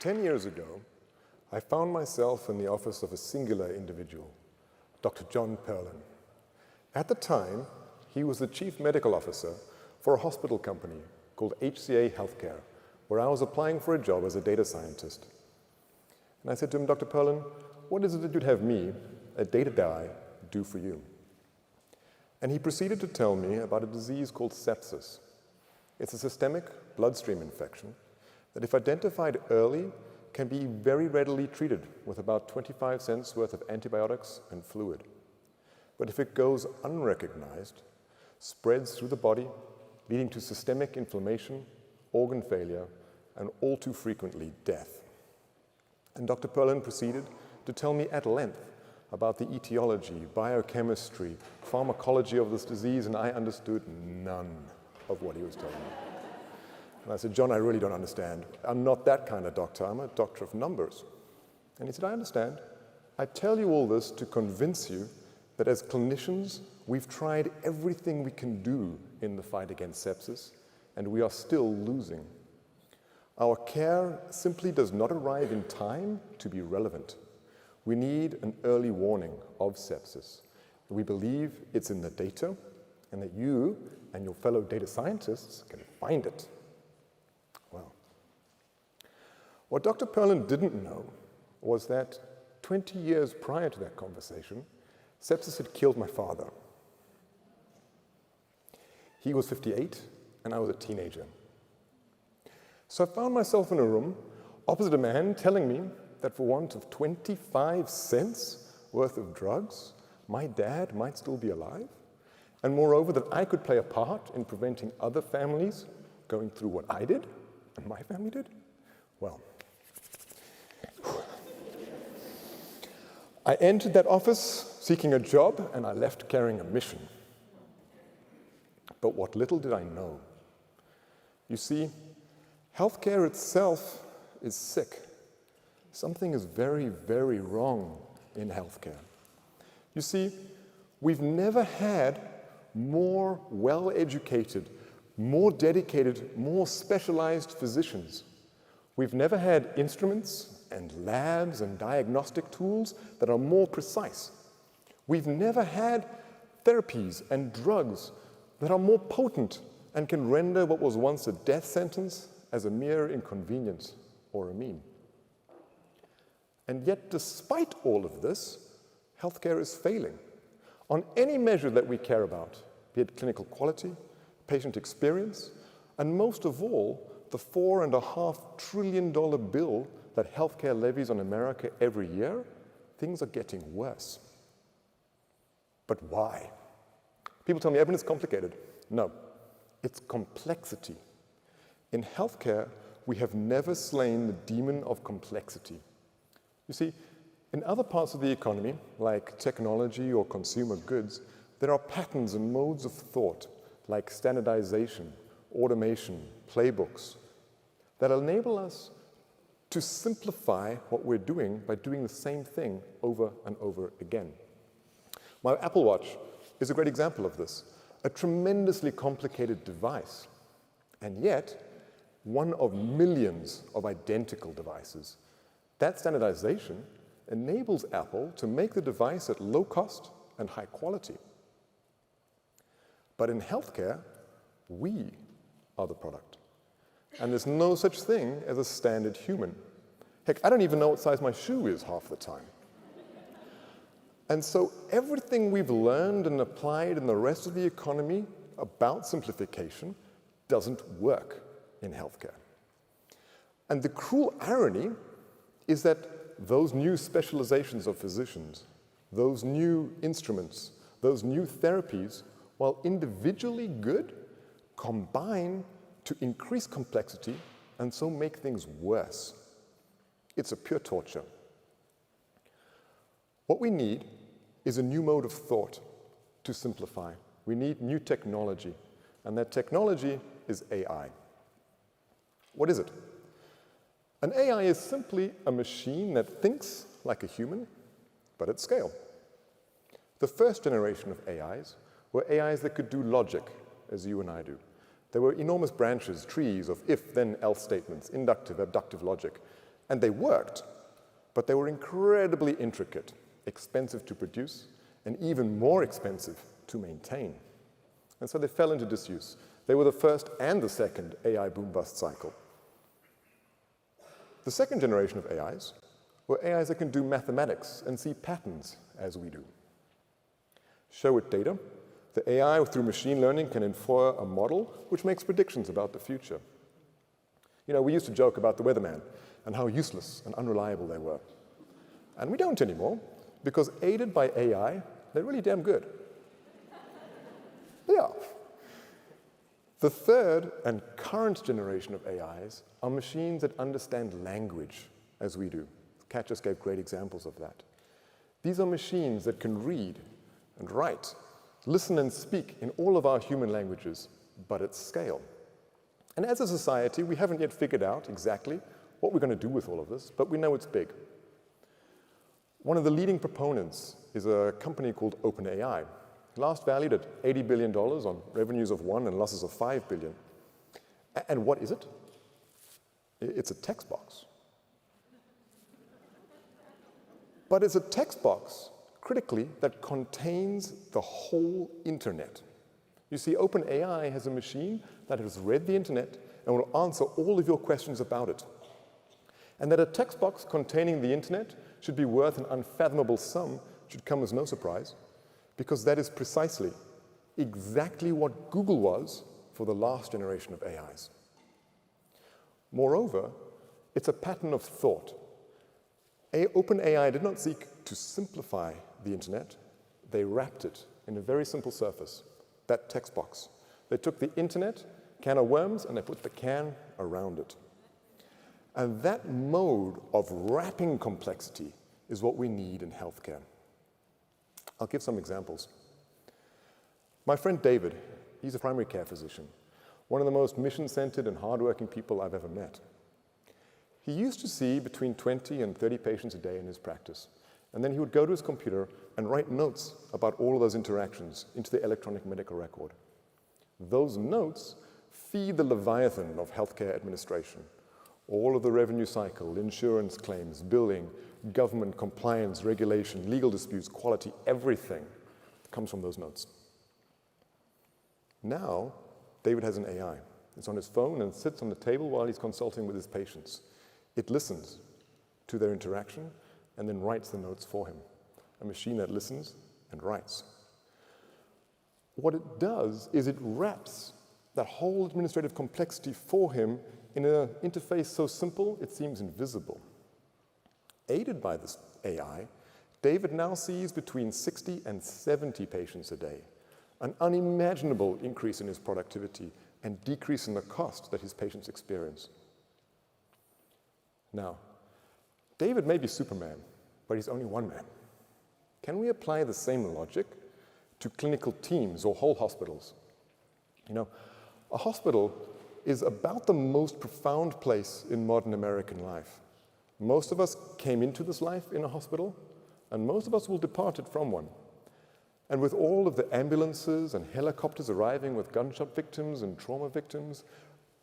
10 years ago, I found myself in the office of a singular individual, Dr. John Perlin. At the time, he was the chief medical officer for a hospital company called HCA Healthcare, where I was applying for a job as a data scientist. And I said to him, Dr. Perlin, what is it that you'd have me, a data guy, do for you? And he proceeded to tell me about a disease called sepsis. It's a systemic bloodstream infection that, if identified early, can be very readily treated with about 25 cents worth of antibiotics and fluid. But if it goes unrecognized, spreads through the body, leading to systemic inflammation, organ failure, and all too frequently death. And Dr. Perlin proceeded to tell me at length about the etiology, biochemistry, pharmacology of this disease, and I understood none of what he was telling me. And I said, John, I really don't understand. I'm not that kind of doctor. I'm a doctor of numbers. And he said, I understand. I tell you all this to convince you that as clinicians, we've tried everything we can do in the fight against sepsis, and we are still losing. Our care simply does not arrive in time to be relevant. We need an early warning of sepsis. We believe it's in the data, and that you and your fellow data scientists can find it. Well, what Dr. Perlin didn't know was that 20 years prior to that conversation, sepsis had killed my father. He was 58, and I was a teenager. So I found myself in a room opposite a man telling me that for want of 25 cents worth of drugs, my dad might still be alive, and moreover, that I could play a part in preventing other families going through what I did and my family did. Well, I entered that office seeking a job, and I left carrying a mission. But what little did I know. You see, healthcare itself is sick. Something is very, very wrong in healthcare. You see, we've never had more well-educated, more dedicated, more specialized physicians. We've never had instruments and labs and diagnostic tools that are more precise. We've never had therapies and drugs that are more potent and can render what was once a death sentence as a mere inconvenience or a meme. And yet, despite all of this, healthcare is failing on any measure that we care about, be it clinical quality, patient experience, and most of all, the $4.5 trillion bill that healthcare levies on America every year. Things are getting worse. But why? People tell me, Evan, it's complicated. No, it's complexity. In healthcare, we have never slain the demon of complexity. You see, in other parts of the economy, like technology or consumer goods, there are patterns and modes of thought, like standardization, automation, playbooks, that enable us to simplify what we're doing by doing the same thing over and over again. My Apple Watch is a great example of this, a tremendously complicated device, and yet one of millions of identical devices. That standardization enables Apple to make the device at low cost and high quality. But in healthcare, we are the product. And there's no such thing as a standard human. Heck, I don't even know what size my shoe is half the time. And so everything we've learned and applied in the rest of the economy about simplification doesn't work in healthcare. And the cruel irony is that those new specializations of physicians, those new instruments, those new therapies, while individually good, combine to increase complexity and so make things worse. It's a pure torture. What we need is a new mode of thought to simplify. We need new technology, and that technology is AI. What is it? An AI is simply a machine that thinks like a human, but at scale. The first generation of AIs were AIs that could do logic, as you and I do. There were enormous branches, trees of if, then, else statements, inductive, abductive logic. And they worked, but they were incredibly intricate, expensive to produce, and even more expensive to maintain. And so they fell into disuse. They were the first and the second AI boom-bust cycle. The second generation of AIs were AIs that can do mathematics and see patterns as we do. Show it data. The AI, through machine learning, can infer a model which makes predictions about the future. You know, we used to joke about the weatherman and how useless and unreliable they were. And we don't anymore, because aided by AI, they're really damn good. They are. The third and current generation of AIs are machines that understand language as we do. Kat just gave great examples of that. These are machines that can read and write, listen and speak in all of our human languages, but at scale. And as a society, we haven't yet figured out exactly what we're going to do with all of this, but we know it's big. One of the leading proponents is a company called OpenAI, last valued at $80 billion on revenues of 1 and losses of 5 billion. And what is it? It's a text box. But it's a text box, critically, that contains the whole internet. You see, OpenAI has a machine that has read the internet and will answer all of your questions about it. And that a text box containing the internet should be worth an unfathomable sum should come as no surprise, because that is precisely exactly what Google was for the last generation of AIs. Moreover, it's a pattern of thought. OpenAI did not seek to simplify the internet. They wrapped it in a very simple surface, that text box. They took the internet, can of worms, and they put the can around it. And that mode of wrapping complexity is what we need in healthcare. I'll give some examples. My friend David, he's a primary care physician, one of the most mission-centered and hardworking people I've ever met. He used to see between 20 and 30 patients a day in his practice, and then he would go to his computer and write notes about all of those interactions into the electronic medical record. Those notes feed the leviathan of healthcare administration. All of the revenue cycle, insurance claims, billing, government compliance, regulation, legal disputes, quality, everything comes from those notes. Now, David has an AI. It's on his phone and sits on the table while he's consulting with his patients. It listens to their interaction and then writes the notes for him. A machine that listens and writes. What it does is it wraps that whole administrative complexity for him in an interface so simple it seems invisible. Aided by this AI, David now sees between 60 and 70 patients a day, an unimaginable increase in his productivity and decrease in the cost that his patients experience. Now, David may be Superman, but he's only one man. Can we apply the same logic to clinical teams or whole hospitals? You know, a hospital is about the most profound place in modern American life. Most of us came into this life in a hospital, and most of us will depart it from one. And with all of the ambulances and helicopters arriving with gunshot victims and trauma victims,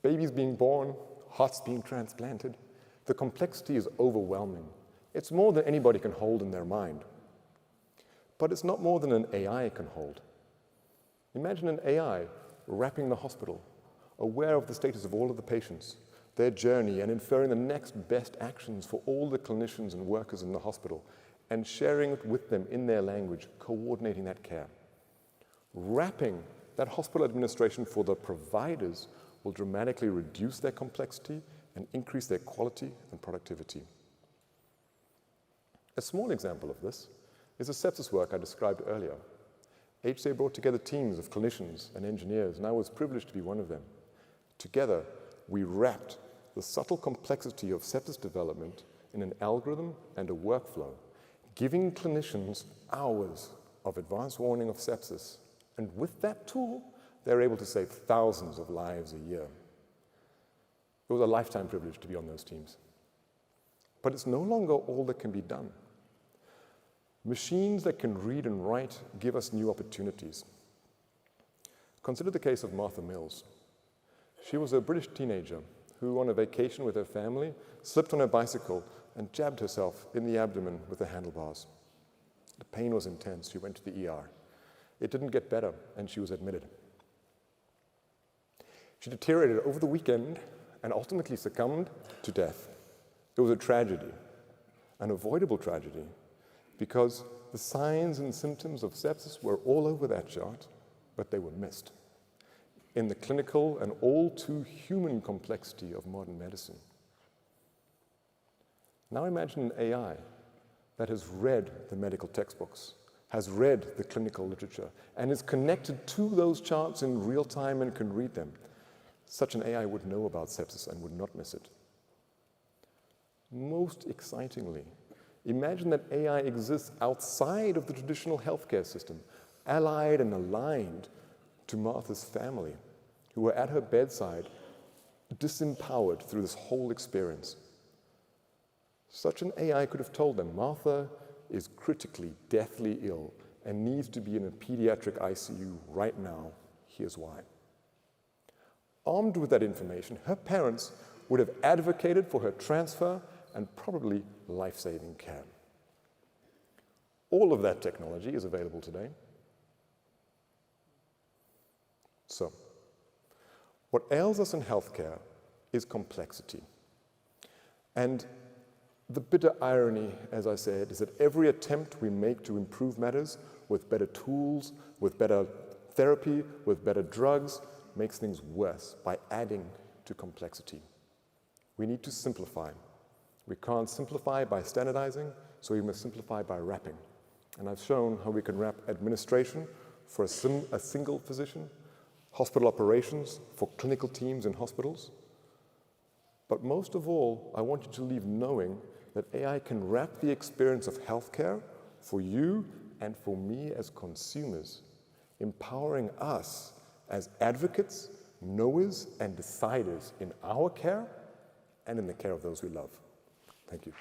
babies being born, hearts being transplanted, the complexity is overwhelming. It's more than anybody can hold in their mind. But it's not more than an AI can hold. Imagine an AI wrapping the hospital, aware of the status of all of the patients, their journey, and inferring the next best actions for all the clinicians and workers in the hospital, and sharing it with them in their language, coordinating that care. Wrapping that hospital administration for the providers will dramatically reduce their complexity and increase their quality and productivity. A small example of this is the sepsis work I described earlier. HCA brought together teams of clinicians and engineers, and I was privileged to be one of them. Together, we wrapped the subtle complexity of sepsis development in an algorithm and a workflow, giving clinicians hours of advance warning of sepsis. And with that tool, they're able to save thousands of lives a year. It was a lifetime privilege to be on those teams. But it's no longer all that can be done. Machines that can read and write give us new opportunities. Consider the case of Martha Mills. She was a British teenager who, on a vacation with her family, slipped on her bicycle and jabbed herself in the abdomen with the handlebars. The pain was intense. She went to the ER. It didn't get better, and she was admitted. She deteriorated over the weekend and ultimately succumbed to death. It was a tragedy, an avoidable tragedy, because the signs and symptoms of sepsis were all over that chart, but they were missed in the clinical and all too human complexity of modern medicine. Now imagine an AI that has read the medical textbooks, has read the clinical literature, and is connected to those charts in real time and can read them. Such an AI would know about sepsis and would not miss it. Most excitingly, imagine that AI exists outside of the traditional healthcare system, allied and aligned to Martha's family, who were at her bedside, disempowered through this whole experience. Such an AI could have told them, Martha is critically, deathly ill and needs to be in a pediatric ICU right now. Here's why. Armed with that information, her parents would have advocated for her transfer and probably life-saving care. All of that technology is available today. So, what ails us in healthcare is complexity. And the bitter irony, as I said, is that every attempt we make to improve matters with better tools, with better therapy, with better drugs, makes things worse by adding to complexity. We need to simplify. We can't simplify by standardizing, so we must simplify by wrapping. And I've shown how we can wrap administration for a single physician, hospital operations for clinical teams in hospitals. But most of all, I want you to leave knowing that AI can wrap the experience of healthcare for you and for me as consumers, empowering us as advocates, knowers, and deciders in our care and in the care of those we love. Thank you.